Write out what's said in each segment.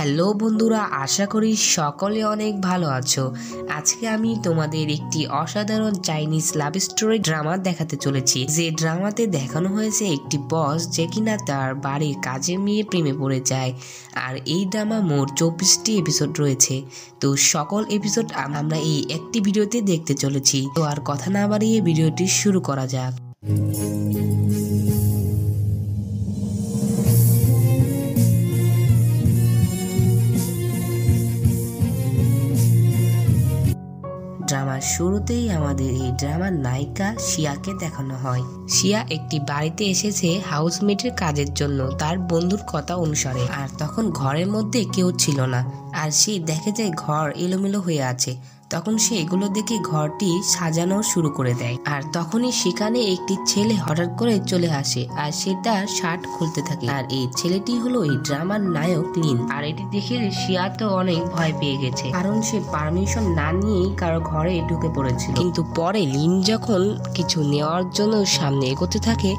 Hello বন্ধুরা, আশা করি সকলে অনেক ভালো আছো। আজকে আমি তোমাদের একটি অসাধারণ চাইনিজ লাভ স্টোরি ড্রামা দেখাতে চলেছি। যে ড্রামাতে দেখানো হয়েছে একটি বস যে কিনা তার বাড়ির কাজের মেয়ে প্রেমে পড়ে যায়। আর এই ড্রামা মোট 24টি এপিসোড রয়েছে। তো সকল এপিসোড আমরা এই একটি ভিডিওতে দেখতে চলেছি। তো আর কথা না বাড়িয়ে ভিডিওটি শুরু করা যাক। ড্রামার শুরুতেই আমাদের এই ড্রামার নায়িকা শিয়াকে দেখানো হয়। শিয়া একটি বাড়িতে এসেছে হাউসমেটের কাজের জন্য তার বন্ধুর কথা অনুসারে। আর তখন ঘরের মধ্যে কেউ ছিল না, আর সে দেখে যায় ঘর এলোমেলো হয়ে আছে। তখন সে এগুলো দেখে ঘরটি সাজানো শুরু করে দেয়। আর তখনই সেখানে একটি ছেলে হঠাৎ করে চলে আসে, আর সে তার শার্ট খুলতে থাকে। আর এই ছেলেটি হলো এই ড্রামার নায়ক লিন। আর এটি দেখে শিয়া তো অনেক ভয় পেয়ে গেছে, কারণ সে পারমিশন না নিয়েই কারো ঘরে ঢুকে পড়েছিল। কিন্তু পরে লিন যখন কিছু নেওয়ার জন্য সামনে এগোতে থাকে,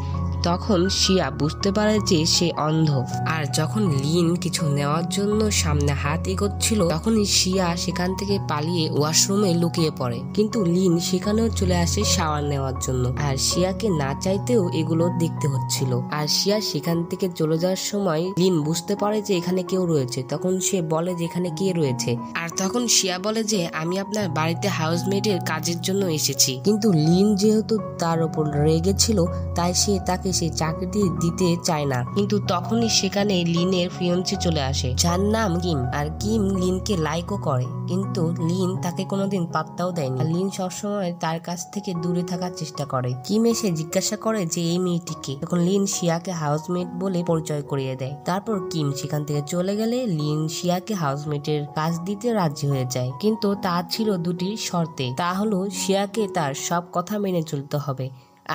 তখন শিয়া বুঝতে পারে যে সে অন্ধ। আর যখন লিন কিছু নেওয়ার জন্য সামনে হাত এগোচ্ছিল, তখনই শিয়া সেখান থেকে পালিয়ে ওয়াশরুমে লুকিয়ে পড়ে। কিন্তু লিন সেখানেও চলে আসে শাওয়ার নেওয়ার জন্য। আর শিয়াকে না চাইতেও এগুলো দেখতে হচ্ছিল। আর শিয়া সেখান থেকে চলে যাওয়ার সময় লিন বুঝতে পারে যে এখানে কেউ রয়েছে। তখন সে বলে যে এখানে কে রয়েছে। আর তখন শিয়া বলে যে আমি আপনার বাড়িতে হাউসমেটের কাজের জন্য এসেছি। কিন্তু লিন যেহেতু তার উপর রেগেছিল, তাই সে তাকে সেই চাকরিটি দিতে চায় না। কিন্তু তখনই সেখানে লিনের ফিয়ন্সি চলে আসে, যার নাম কিম। আর কিম লিনকে লাইকও করে, কিন্তু লিন তাকে কোনোদিন পাত্তাও দেয়নি। আর লিন সবসময় তার কাছ থেকে দূরে থাকার চেষ্টা করে। কিম এসে জিজ্ঞাসা করে যে এই মেয়েটিকে। তখন লিন শিয়াকে হাউসমেট বলে পরিচয় করিয়ে দেয়। তারপর কিম সেখান থেকে চলে গেলে লিন শিয়াকে হাউসমেটের কাজ দিতে রাজি হয়ে যায়। কিন্তু তার ছিল দুটি শর্তে। তা হলো শিয়াকে তার সব কথা মেনে চলতে হবে,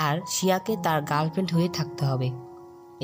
আর শিয়াকে তার গার্লফ্রেন্ড হয়ে থাকতে হবে।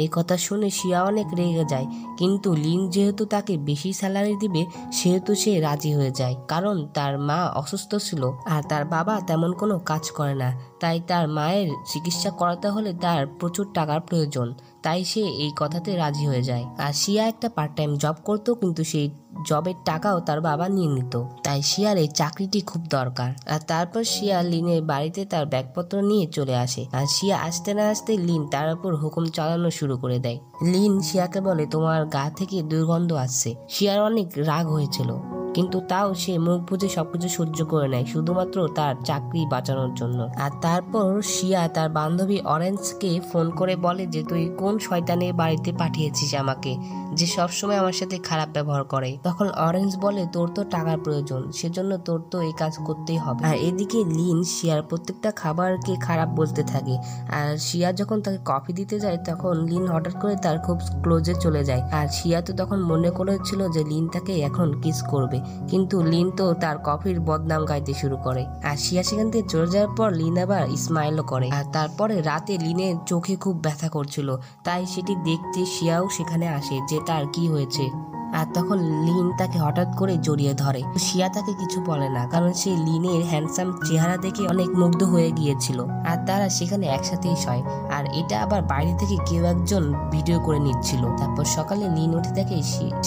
এই কথা শুনে শিয়া অনেক রেগে যায়, কিন্তু লিন যেহেতু তাকে বেশি স্যালারি দিবে সেহেতু সে রাজি হয়ে যায়। কারণ তার মা অসুস্থ ছিল, আর তার বাবা তেমন কোনো কাজ করে না। তাই তার মায়ের চিকিৎসা করাতে হলে তার প্রচুর টাকার প্রয়োজন। তাই সে এই কথাতে রাজি হয়ে যায়। আর শিয়া একটা পার্ট টাইম জব করতো, কিন্তু সেই জবের টাকাও তার বাবা নিয়ে নিত। তাই শিয়ার এই চাকরিটি খুব দরকার। আর তারপর শিয়া লিনের বাড়িতে তার ব্যাগপত্র নিয়ে চলে আসে। আর শিয়া আসতে না আসতে লিন তার উপর হুকুম চালানো শুরু করে দেয়। লিন শিয়াকে বলে তোমার গা থেকে দুর্গন্ধ আসছে। শিয়ার অনেক রাগ হয়েছিল, কিন্তু তাও সে মুখ বুঝে সবকিছু সহ্য করে নেয়, শুধুমাত্র তার চাকরি বাঁচানোর জন্য। আর তারপর শিয়া তার বান্ধবী অরেঞ্জকে ফোন করে বলে যে তুই কোন শয়তানের বাড়িতে পাঠিয়েছিস আমাকে, যে সবসময় আমার সাথে খারাপ ব্যবহার করে। তখন অরেঞ্জ বলে তোর তো টাকার প্রয়োজন, সেজন্য তোর তো এই কাজ করতেই হবে। আর এদিকে লিন শিয়ার প্রত্যেকটা খাবারকে খারাপ বলতে থাকে। আর শিয়া যখন তাকে কফি দিতে যায়, তখন লিন হঠাৎ করে তার খুব ক্লোজে চলে যায়। আর শিয়া তো তখন মনে করেছিল যে লিন তাকে এখন কিস করবে, কিন্তু লিন তো তার কফির বদনাম গাইতে শুরু করে। আর শিয়া সেখান থেকে চলে যাওয়ার পর লিন আবার স্মাইলও করে। আর তারপরে রাতে লিনের চোখে খুব ব্যথা করছিল, তাই সেটি দেখতে শিয়াও সেখানে আসে যে তার কি হয়েছে। আর তখন লিন তাকে হঠাৎ করে জড়িয়ে ধরে। শিয়া তাকে কিছু বলে না, কারণ সে লিনের হ্যান্ডসাম চেহারা দেখে অনেক মুগ্ধ হয়ে গিয়েছিল। আর তারা সেখানে একসাথেই শয়। আর এটা আবার বাইরে থেকে কেউ একজন ভিডিও করে নিচ্ছিল। তারপর সকালে লিন উঠে দেখে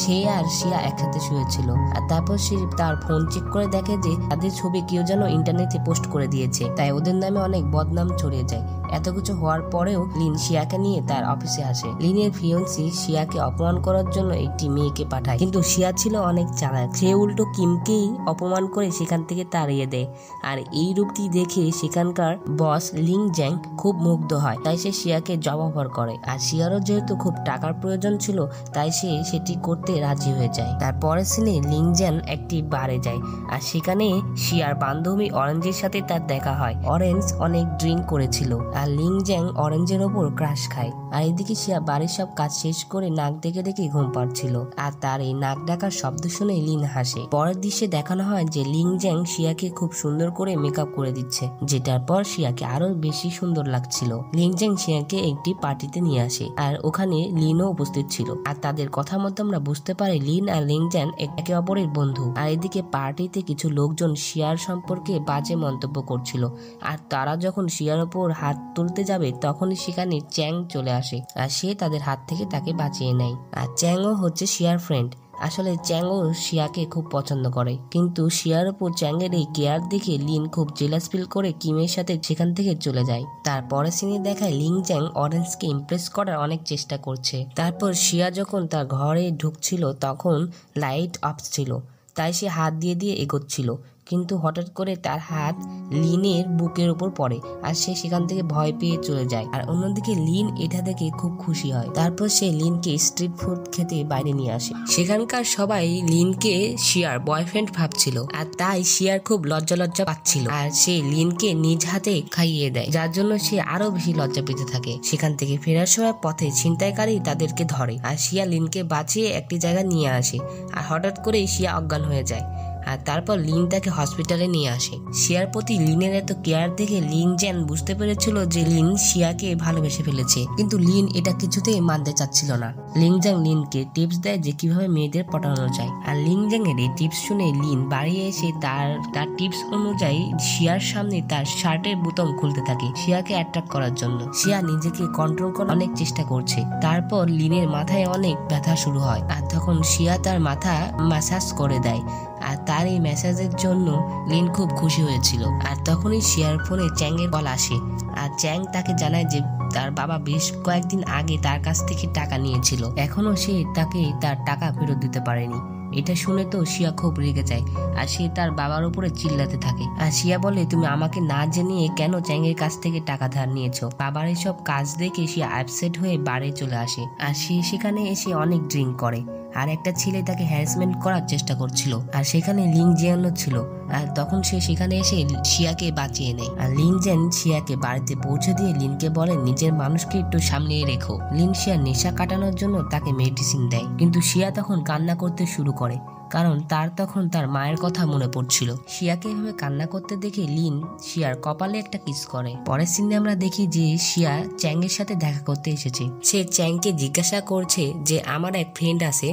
সে আর শিয়া একসাথে শুয়েছিল। আর তারপর সে তার ফোন চেক করে দেখে যে তাদের ছবি কেউ যেন ইন্টারনেটে পোস্ট করে দিয়েছে। তাই ওদের নামে অনেক বদনাম ছড়িয়ে যায়। এত কিছু হওয়ার পরেও লিন শিয়াকে নিয়ে তার অফিসে আসে। লিনের ফিয়ন্সি শিয়াকে অপমান করার জন্য একটি মেয়েকে পাঠায়, কিন্তু শিয়া ছিল অনেক চালাক। সে উল্টো কিমকেই অপমান করে সেখান থেকে তাড়িয়ে দেয়। আর এই রূপটি দেখে সেখানকার বস লিং জ্যাং খুব মুগ্ধ হয়। তাই সে শিয়াকে জব অফার করে। আর শিয়ারও যেহেতু খুব টাকার প্রয়োজন ছিল, তাই সে সেটি করতে রাজি হয়ে যায়। তারপরের সিনে লিং জ্যাং একটি বারে যায়। আর সেখানে শিয়ার বান্ধবী অরেঞ্জের সাথে তার দেখা হয়। অরেঞ্জ অনেক ড্রিঙ্ক করেছিল, আর লিং জ্যাং অরেঞ্জের ওপর ক্রাশ খায়। আর এদিকে শিয়া বাড়ির সব কাজ শেষ করে নাক ডেকে ডেকে ঘুম পাড়ছিল। আর তার এই নাক ডাকার শব্দ শুনে লিন হাসে। পরের দৃশ্যে দেখানো হয় যে লিং জ্যাং শিয়াকে খুব সুন্দর করে মেকআপ করে দিচ্ছে, যেটার পর শিয়াকে আরো বেশি সুন্দর লাগছিল। লিং জ্যাং শিয়াকে একটি পার্টিতে নিয়ে আসে, আর ওখানে লিনও উপস্থিত ছিল। আর তাদের কথা মতো আমরা বুঝতে পারি লিন আর লিং জ্যাং একে অপরের বন্ধু। আর এদিকে পার্টিতে কিছু লোকজন শিয়ার সম্পর্কে বাজে মন্তব্য করছিল। আর তারা যখন শিয়ার ওপর হাত তুলতে যাবে, তখনই সেখানে চ্যাং চলে আসে। আর সে তাদের হাত থেকে তাকে বাঁচিয়ে নেয়। আর চ্যাংও হচ্ছে শিয়ার ফ্রেন্ড। আসলে চ্যাংও শিয়াকে খুব পছন্দ করে, কিন্তু শিয়ার উপর চ্যাংয়ের এই কেয়ার দেখে লিন খুব জেলাস ফিল করে কিমের সাথে সেখান থেকে চলে যায়। তারপরে সিনে দেখায় লিন চ্যাং অরেঞ্জকে ইমপ্রেস করার অনেক চেষ্টা করছে। তারপর শিয়া যখন তার ঘরে ঢুকছিল তখন লাইট অফ ছিল, তাই সে হাত দিয়ে দিয়ে এগোচ্ছিল, কিন্তু হঠাৎ করে তার হাত লিনের বুকের উপর পড়ে আর সে সেখান থেকে ভয় পেয়ে চলে যায়। আর অন্যদিকে লিন এটা দেখে খুব খুশি হয়। তারপর সে লিনকে স্ট্রিট ফুড খেতে বাইরে নিয়ে আসে। সেখানকার সবাই লিনকে শিয়ার বয়ফ্রেন্ড ভাবছিল, আর তাই শিয়ার খুব লজ্জা পাচ্ছিল, আর সে লিনকে নিজ হাতে খাইয়ে দেয়, যার জন্য সে আরো বেশি লজ্জা পেতে থাকে। সেখান থেকে ফেরার সময় পথে ছিনতাইকারী তাদেরকে ধরে, আর শিয়া লিনকে বাঁচিয়ে একটি জায়গায় নিয়ে আসে, আর হঠাৎ করেই শিয়া অজ্ঞান হয়ে যায়। আর তারপর লিন তাকে হসপিটালে নিয়ে আসে। শিয়ার প্রতি লিনের এত কেয়ার দেখে লিন জ্যান বুঝতে পেরেছিল যে লিন শিয়াকে ভালোবেসে ফেলেছে, কিন্তু লিন এটা কিছুতেই মানতে চাচ্ছিল না। লিন জ্যাং লিনকে টিপস দেয় যে কিভাবে মেয়েদের পটানো যায়, আর লিন জ্যাং এর এই টিপস শুনে লিন বাড়ি এসে তার টিপস অনুযায়ী শিয়ার সামনে তার শার্টের বোতাম খুলতে থাকে শিয়াকে অ্যাট্রাক্ট করার জন্য। শিয়া নিজেকে কন্ট্রোল করার অনেক চেষ্টা করছে। তারপর লিনের মাথায় অনেক ব্যথা শুরু হয়, আর তখন শিয়া তার মাথা ম্যাসাজ করে দেয়, আর তার এই মেসেজের জন্য লিন খুব খুশি হয়েছিল। আর তখনই শিয়ার ফোনে চ্যাং এর কল আসে, আর চ্যাং তাকে জানায় যে তার বাবা বেশ কয়েকদিন আগে তার কাছ থেকে টাকা নিয়েছিল, এখনো সে তাকে তার টাকা ফেরত দিতে পারেনি। এটা শুনে তো শিয়া খুব রেগে যায়, আর সে তার বাবার উপরে চিল্লাতে থাকে। আর শিয়া বলে, তুমি আমাকে না জানিয়ে কেন চ্যাং এর কাছ থেকে টাকা ধার নিয়েছো? বাবার এসব কাজ দেখে শিয়া আপসেট হয়ে বাড়ি চলে আসে, আর সে সেখানে এসে অনেক ড্রিঙ্ক করে, আর একটা ছেলে তাকে হ্যারাসমেন্ট করার চেষ্টা করছিল, আর সেখানে লিং জিয়ানও ছিল। আর তখন সে সেখানে এসে শিয়াকে বাঁচিয়ে নেয়। আর লিন জেন শিয়াকে বাড়িতে পৌঁছে দিয়ে লিনকে বলে নিজের মানুষকে একটু সামলিয়ে রেখো। লিন শিয়ার নেশা কাটানোর জন্য তাকে মেডিসিন দেয়, কিন্তু শিয়া তখন কান্না করতে শুরু করে, কারণ তার তখন তার মায়ের কথা মনে পড়ছিল। শিয়াকে এভাবে কান্না করতে দেখে লিন শিয়ার কপালে একটা কিস করে। পরের সিনে আমরা দেখি যে শিয়া চ্যাং এর সাথে দেখা করতে এসেছে। সে চ্যাংকে জিজ্ঞাসা করছে যে আমার এক ফ্রেন্ড আছে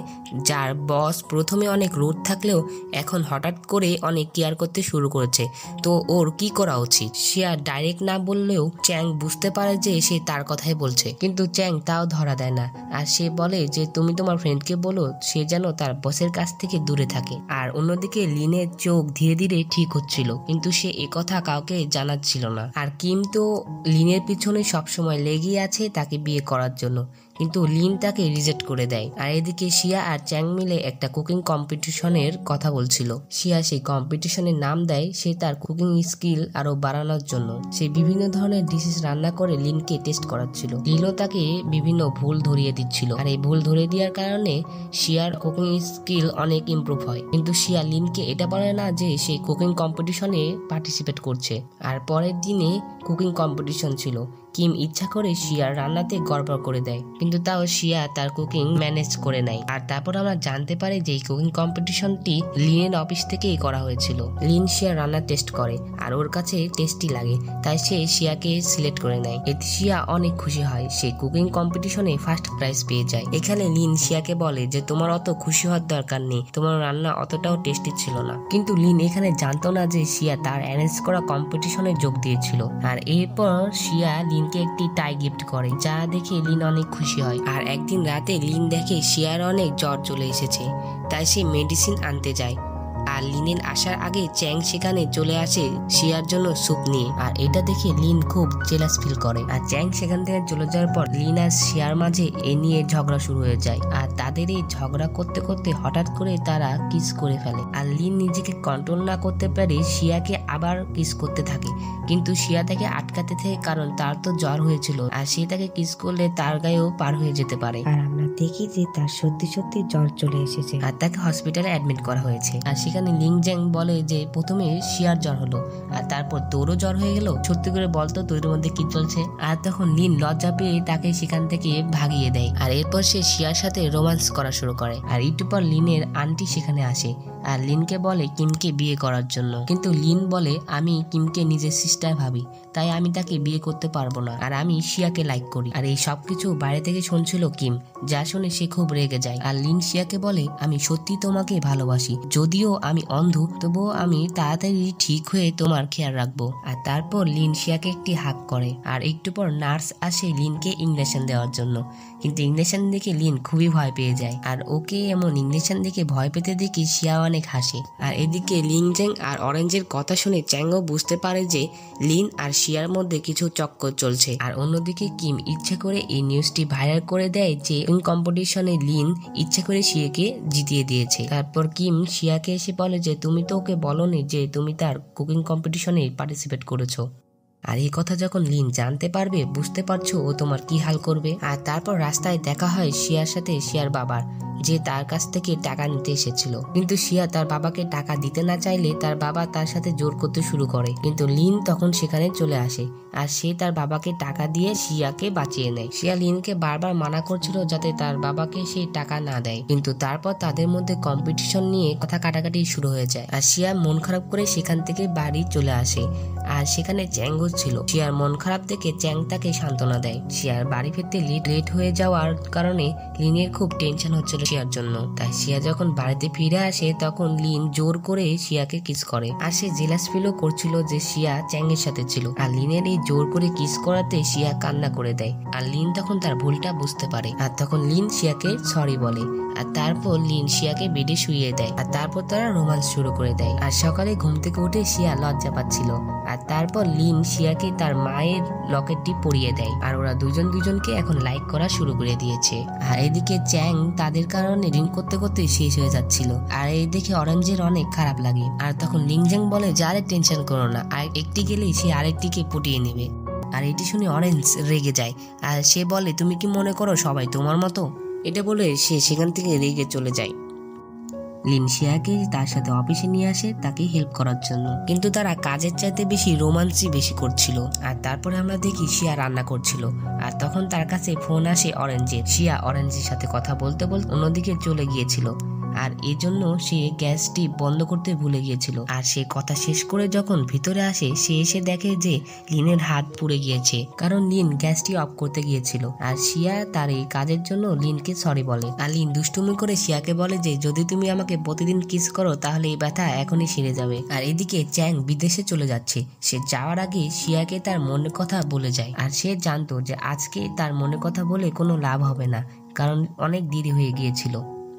যার বস প্রথমে অনেক রুড থাকলেও এখন হঠাৎ করে অনেক কেয়ার করতে শুরু করেছে, তো ওর কি করা উচিত? শিয়া ডাইরেক্ট না বললেও চ্যাং বুঝতে পারে যে সে তার কথাই বলছে, কিন্তু চ্যাং তাও ধরা দেয় না। আর সে বলে যে তুমি তোমার ফ্রেন্ডকে বলো সে যেন তার বসের কাছ থেকে দূরে থাকে। আর অন্যদিকে লিনের চোখ ধীরে ধীরে ঠিক হচ্ছিল, কিন্তু সে একথা কাউকে জানাচ্ছিল না। আর কিম তো লিনের পিছনে সবসময় লেগে আছে তাকে বিয়ে করার জন্য, কিন্তু লিন তাকে রিজেক্ট করে দেয়। আর এদিকে শিয়া আর চ্যাং মিলে একটা কুকিং কম্পিটিশনের কথা বলছিল। শিয়া সেই কম্পিটিশনের নাম দেয় সে তার কুকিং স্কিল আরো বাড়ানোর জন্য। সে বিভিন্ন ধরনের ডিশেস রান্না করে লিনকে টেস্ট করাচ্ছিল। লিনও তাকে বিভিন্ন ভুল ধরিয়ে দিচ্ছিল, আর এই ভুল ধরিয়ে দেওয়ার কারণে শিয়ার কুকিং স্কিল অনেক ইমপ্রুভ হয়। কিন্তু শিয়া লিনকে এটা বলে না যে সে কুকিং কম্পিটিশনে পার্টিসিপেট করছে। আর পরের দিনে কুকিং কম্পিটিশন ছিল। কিম ইচ্ছা করে শিয়ার রান্নাতে গড়বড় করে দেয়, কিন্তু তাও শিয়া তার কুকিং ম্যানেজ করে নেয়। আর তারপর আমরা জানতে পারি যে এই কুকিং কম্পিটিশনটি লিনের অফিস থেকেই করা হয়েছিল। লিন শিয়ার রান্না টেস্ট করে, আর ওর কাছে টেস্টি লাগে, তাই সে শিয়াকে সিলেক্ট করে নেয়। এতে শিয়া অনেক খুশি হয়, সে কুকিং কম্পিটিশনে ফার্স্ট প্রাইজ পেয়ে যায়। এখানে লিন শিয়াকে বলে যে তোমার অত খুশি হওয়ার দরকার নেই, তোমার রান্না অতটাও টেস্টি ছিল না। কিন্তু লিন এখানে জানতো না যে শিয়া তার অ্যারেঞ্জ করা কম্পিটিশনে যোগ দিয়েছিল। আর এরপর শিয়া লিনকে একটি টাই গিফট করে, যা দেখে লিন অনেক খুশি হয়। আর একদিন রাতে লিন দেখে শিয়ার অনেক জ্বর চলে এসেছে, তাই সে মেডিসিন আনতে যায়। আর লিনের আসার আগে চ্যাং সেখানে চলে আসে শিয়ার জন্য স্যুপ নিয়ে, আর এটা দেখে লিন খুব জেলাস ফিল করে। আর চ্যাং সেখান থেকে চলে যাওয়ার পর লিন আর শিয়ার মাঝে এ নিয়ে ঝগড়া শুরু হয়ে যায়। আর তাদের এই ঝগড়া করতে করতে হঠাৎ করে তারা কিস করে ফেলে। আর লিন নিজেকে কন্ট্রোল না করতে পারে শিয়াকে আবার কিস করতে থাকে, কিন্তু শিয়া তাকে আটকাতে থাকে, কারণ তার তো জ্বর হয়েছিল, আর সে তাকে কিস করলে তার গায়েও পার হয়ে যেতে পারে। আর আমরা দেখি যে তার সত্যি সত্যি জ্বর চলে এসেছে, আর তাকে হসপিটালে অ্যাডমিট করা হয়েছে। আর সেখানে লিং জ্যাং বলে যে প্রথমে শিয়ার জ্বর হলো, আর তারপর তোরও জ্বর হয়ে গেল, সত্যি করে বলতো তোর মধ্যে কি চলছে? আর তখন লিন লজ্জা পেয়ে তাকে সেখান থেকে ভাগিয়ে দেয়। আর এরপর সে শিয়ার সাথে রোমান্স করা শুরু করে। আর একটু পর লিনের আন্টি সেখানে আসে, আর লিনকে বলে কিমকে বিয়ে করার জন্য, কিন্তু লিন বলে আমি কিমকে নিজের সিস্টার ভাবি, তাই আমি তাকে বিয়ে করতে পারবো না, আর আমি শিয়াকে লাইক করি। আর এই সবকিছু বাইরে থেকে শুনছিল কিম, যা শুনে সে খুব রেগে যায়। আর লিন শিয়াকে বলে আমি সত্যি তোমাকে ভালোবাসি, যদিও আমি আমি অন্ধ, তবুও আমি তাড়াতাড়ি ঠিক হয়ে তোমার খেয়াল রাখবো। আর তারপর লিন শিয়াকে একটি হাত করে। আর একটু পর নার্স আসে লিনকে ইঞ্জেকশন দেওয়ার জন্য, কিন্তু ইঞ্জেকশন দেখে লিন খুবই ভয় পেয়ে যায়। আর ওকে এমন ইঞ্জেকশন দেখে ভয় পেতে দেখি শিয়া অনেক হাসে। আর এদিকে লিনজ্যাং আর অরেঞ্জের কথা শুনে চ্যাংও বুঝতে পারে যে লিন আর শিয়ার মধ্যে কিছু চক্কর চলছে। আর অন্যদিকে কিম ইচ্ছে করে এই নিউজটি ভাইরাল করে দেয় যে কম্পিটিশনে লিন ইচ্ছে করে শিয়াকে জিতিয়ে দিয়েছে। তারপর কিম শিয়াকে এসে বলে যে তুমি তো ওকে বলনি যে তুমি তার কুকিং কম্পিটিশনে পার্টিসিপেট করেছো। আর এই কথা যখন লিন জানতে পারবে, বুঝতে পারছো ও তোমার কি হাল করবে। আর তারপর রাস্তায় দেখা হয় শিয়ার সাথে শিয়ার বাবার, যে তার কাছ থেকে টাকা নিতে এসেছিল। কিন্তু শিয়া তার বাবাকে টাকা দিতে না চাইলে তার বাবা তার সাথে জোর করতে শুরু করে, কিন্তু লিন তখন সেখানে চলে আসে আর সে তার বাবাকে টাকা দিয়ে শিয়াকে বাঁচিয়ে নেয়। শিয়া লিনকে বারবার মানা করছিল যাতে তার বাবাকে সেই টাকা না দেয়, কিন্তু তারপর তাদের মধ্যে কম্পিটিশন নিয়ে কথা কাটাকাটি শুরু হয়ে যায়। আর শিয়া মন খারাপ করে সেখান থেকে বাড়ি চলে আসে। আর সেখানে চ্যাংও ছিল। শিয়ার মন খারাপ দেখে চ্যাং তাকে সান্ত্বনা দেয়। শিয়ার বাড়ি ফিরতে লেট হয়ে যাওয়ার কারণে লিনের খুব টেনশন হচ্ছিল শিয়ার জন্য। তাই শিয়া যখন বাড়িতে ফিরে আসে তখন লিন জোর করে শিয়াকে কিস করে। আর সে জেলাস ফিলও করছিল যে শিয়া চ্যাং এর সাথে ছিল। আর লিনের এই জোর করে কিস করাতে শিয়া কান্না করে দেয়। আর লিন তখন তার ভুলটা বুঝতে পারে। আর তখন লিন শিয়াকে সরি বলে। আর তারপর লিন শিয়াকে বেডে শুইয়ে দেয়। আর তারপর তারা রোমান্স শুরু করে দেয়। আর সকালে ঘুম থেকে উঠে শিয়া লজ্জা পাচ্ছিল। আর তারপর লিন শিয়াকে তার মায়ের লকেটটি পরিয়ে দেয়। আর ওরা দুজনকে এখন লাইক করা শুরু করে দিয়েছে। আর এদিকে চ্যাং তাদের কারণে ড্রিঙ্ক করতে করতে শেষ হয়ে যাচ্ছিল। আর এই দেখে অরেঞ্জের অনেক খারাপ লাগে। আর তখন লিনজ্যাং বলে যে আরে টেনশন করো না, আর একটি গেলেই সে আরেকটিকে পটিয়ে নেবে। আর এটি শুনে অরেঞ্জ রেগে যায়। আর সে বলে তুমি কি মনে করো সবাই তোমার মতো? এটা বলে সে সেখান থেকে রেগে চলে যায়। লিন শিয়াকে তার সাথে অফিসে নিয়ে আসে তাকে হেল্প করার জন্য, কিন্তু তারা কাজের চাইতে বেশি রোমান্সই বেশি করছিল। আর তারপরে আমরা দেখি শিয়া রান্না করছিল। আর তখন তার কাছে ফোন আসে অরেঞ্জের। শিয়া অরেঞ্জের সাথে কথা বলতে বলতে অন্যদিকে চলে গিয়েছিল। আর এই জন্য সে গ্যাসটি বন্ধ করতে ভুলে গিয়েছিল। আর সে কথা শেষ করে যখন ভিতরে আসে সে এসে দেখে যে লিনের হাত পুড়ে গিয়েছে, কারণ লিন গ্যাসটি অফ করতে গিয়েছিল। আর শিয়া তার এই কাজের জন্য লিনকে সরি বলে। আর লিন দুষ্টুমি করে শিয়াকে বলে যে যদি তুমি আমাকে প্রতিদিন কিস করো তাহলে এই ব্যথা এখনই সেরে যাবে। আর এদিকে চ্যাং বিদেশে চলে যাচ্ছে। সে যাওয়ার আগে শিয়াকে তার মনের কথা বলে যায়। আর সে জানতো যে আজকে তার মনের কথা বলে কোনো লাভ হবে না, কারণ অনেক দেরি হয়ে গিয়েছিল,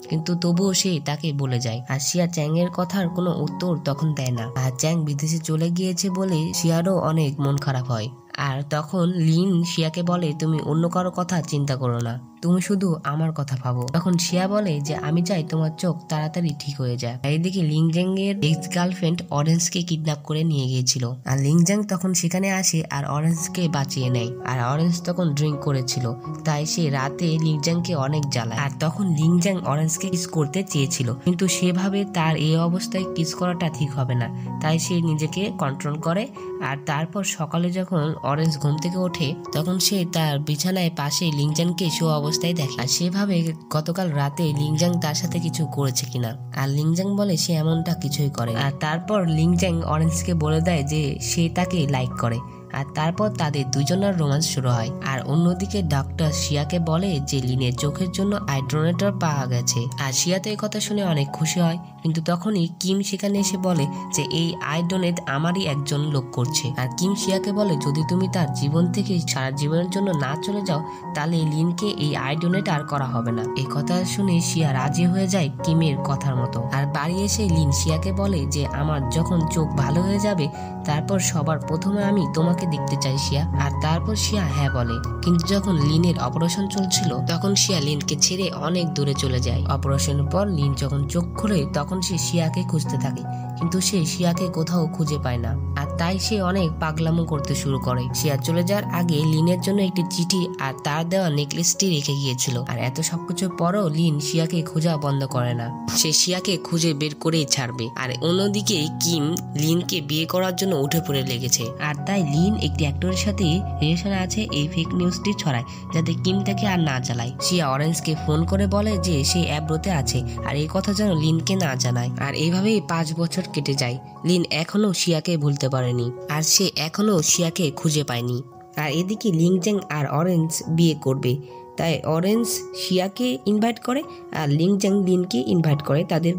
কিন্তু তবুও সে তাকে বলে যায়। আর শিয়া চ্যাং এর কথার কোনো উত্তর তখন দেয় না। আর চ্যাং বিদেশে চলে গিয়েছে বলে শিয়ারও অনেক মন খারাপ হয়। আর তখন লিন শিয়াকে বলে তুমি অন্য কারো কথা চিন্তা করো না, তুমি শুধু আমার কথা ভাবো। তখন শিয়া বলে যে আমি চাই তোমার চোখ তাড়াতাড়ি ঠিক হয়ে যায়। এইদিকে লিনজ্যাং এর এক্স গার্লফ্রেন্ড অরেঞ্জকে কিডন্যাপ করে নিয়ে গিয়েছিল। আর লিনজ্যাং তখন সেখানে আসে আর অরেঞ্জকে বাঁচিয়ে নেয়। আর অরেঞ্জ তখন ড্রিঙ্ক করেছিল, তাই সে রাতে লিনজ্যাংকে অনেক জ্বালায়। আর তখন লিনজ্যাং অরেঞ্জকে কিস করতে চেয়েছিল, কিন্তু সেভাবে তার এই অবস্থায় কিস করাটা ঠিক হবে না, তাই সে নিজেকে কন্ট্রোল করে। আর তারপর সকালে যখন অরেঞ্জ ঘুম থেকে ওঠে তখন সে তার বিছানায় পাশে লিনজ্যাংকে শো অবস্থায় দেখে। আর সেভাবে গতকাল রাতে লিনজ্যাং তার সাথে কিছু করেছে কিনা। আর লিনজ্যাং বলে সে এমনটা কিছুই করে। আর তারপর লিনজ্যাং অরেঞ্জকে বলে দেয় যে সে তাকে লাইক করে। আর তারপর তাদের দুজনের রোমান্স শুরু হয়। আর অন্যদিকে ডক্টর শিয়াকে বলে যে লিনের চোখের জন্য আই ডোনেটর পাওয়া গেছে। আর শিয়া তো এই কথা শুনে অনেক খুশি হয়, কিন্তু তখনই কিম সেখানে এসে বলে যে এই আই ডোনেট আমারই একজন লোক করছে। আর কিম শিয়াকে বলে যদি তুমি তার জীবন থেকে সারা জীবনের জন্য না চলে যাও তাহলে লিনকে এই আই ডোনেট আর করা হবে না। এই কথা শুনে শিয়া রাজি হয়ে যায় কিমের কথার মতো। আর বাড়ি এসে লিন শিয়াকে বলে যে আমার যখন চোখ ভালো হয়ে যাবে তারপর সবার প্রথমে আমি তোমাকে দেখতে চাই শিয়া। আর তারপর শিয়া হ্যাঁ বলে। কিন্তু যখন লিনের অপারেশন চলছিল তখন শিয়া লিনকে ছেড়ে অনেক দূরে চলে যায়। অপারেশনের পর লিন যখন চোখ খুলে তখন সে শিয়াকে খুঁজতে থাকে, কিন্তু সে শিয়াকে কোথাও খুঁজে পায় না। আর তাই সে অনেক পাগলামো করতে শুরু করে। শিয়া চলে যাওয়ার আগে লিনের জন্য একটি চিঠি আর তার দেওয়া নেকলেসটি রেখে গিয়েছিল। আর এত সবকিছুর পরও লিন শিয়াকে খোঁজা বন্ধ করে না, সে শিয়াকে খুঁজে বের করেই ছাড়বে। আর অন্যদিকে কিম লিনকে বিয়ে করার জন্য উঠে পড়ে লেগেছে। আর তাই লিন একটি অ্যাক্টরের সাথে রিলেশনে আছে এই ফেক নিউজটি ছড়ায় যাতে কিম তাকে আর না জ্বালায়। শিয়া অরেঞ্জকে ফোন করে বলে যে সে অ্যাব্রোতে আছে আর এই কথা যেন লিনকে না জানায়। আর এইভাবেই 5 বছর কেটে যায়। লিন এখনো শিয়াকে ভুলতে পারেনি আর সে এখনো শিয়াকে খুঁজে পায়নি। আর এদিকে লিনজ্যাং আর অরেঞ্জ বিয়ে করবে, তাই অরেঞ্জ শিয়াকে ইনভাইট করে আর লিনজাং লিনকে ইনভাইট করে তাদের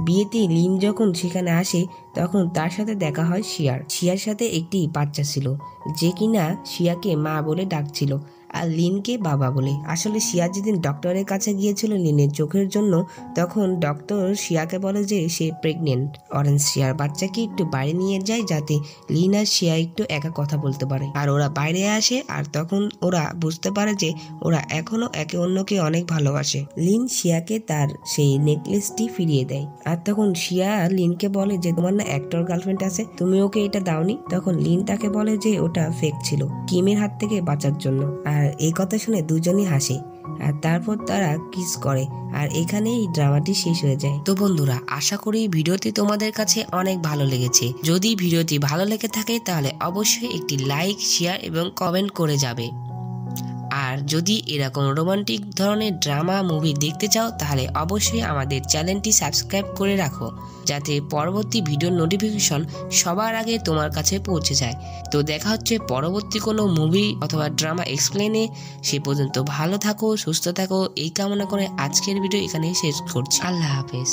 বিয়েতে লিন যখন সেখানে আসে তখন তার সাথে দেখা হয় শিয়ার সাথে একটি বাচ্চা ছিল যে কিনা শিয়াকে মা বলে ডাকছিল আর লিনকে বাবা বলে। আসলে শিয়া যেদিন ডক্টরের কাছে গিয়েছিল লিনের চোখের জন্য তখন ডক্টর শিয়াকে বলে যে সে প্রেগনেন্ট। অরেঞ্জ শিয়ার বাচ্চাকে একটু বাইরে নিয়ে যায় যাতে লিন আর শিয়া একটু একা কথা বলতে পারে। আর ওরা বাইরে আসে আর তখন ওরা বুঝতে পারে যে ওরা এখনো একে অন্যকে অনেক ভালোবাসে। লিন শিয়াকে তার সেই নেকলেসটি ফিরিয়ে দেয় আর তখন শিয়া লিনকে বলে যে তোমার না অ্যাক্টর গার্লফ্রেন্ড আছে, তুমি ওকে এটা দাওনি। তখন লিন তাকে বলে যে ওটা ফেক ছিল কিমের হাত থেকে বাঁচার জন্য। আর এই কথা শুনে দুজনই হাসে আর তারপর তারা কিস করে আর এখানেই ড্রামাটি শেষ হয়ে যায়। তো বন্ধুরা, আশা করি ভিডিওটি তোমাদের কাছে অনেক ভালো লেগেছে। যদি ভিডিওটি ভালো লেগে থাকে তাহলে অবশ্যই একটি লাইক, শেয়ার এবং কমেন্ট করে যাবে। আর যদি এরকম রোমান্টিক ধরনের ড্রামা মুভি দেখতে চাও তাহলে অবশ্যই আমাদের চ্যানেলটি সাবস্ক্রাইব করে রাখো যাতে পরবর্তী ভিডিওর নোটিফিকেশন সবার আগে তোমার কাছে পৌঁছে যায়। তো দেখা হচ্ছে পরবর্তী কোনো মুভি অথবা ড্রামা এক্সপ্লেনে। সে পর্যন্ত ভালো থাকো, সুস্থ থাকো এই কামনা করে আজকের ভিডিও এখানেই শেষ করছি। আল্লাহ হাফেজ।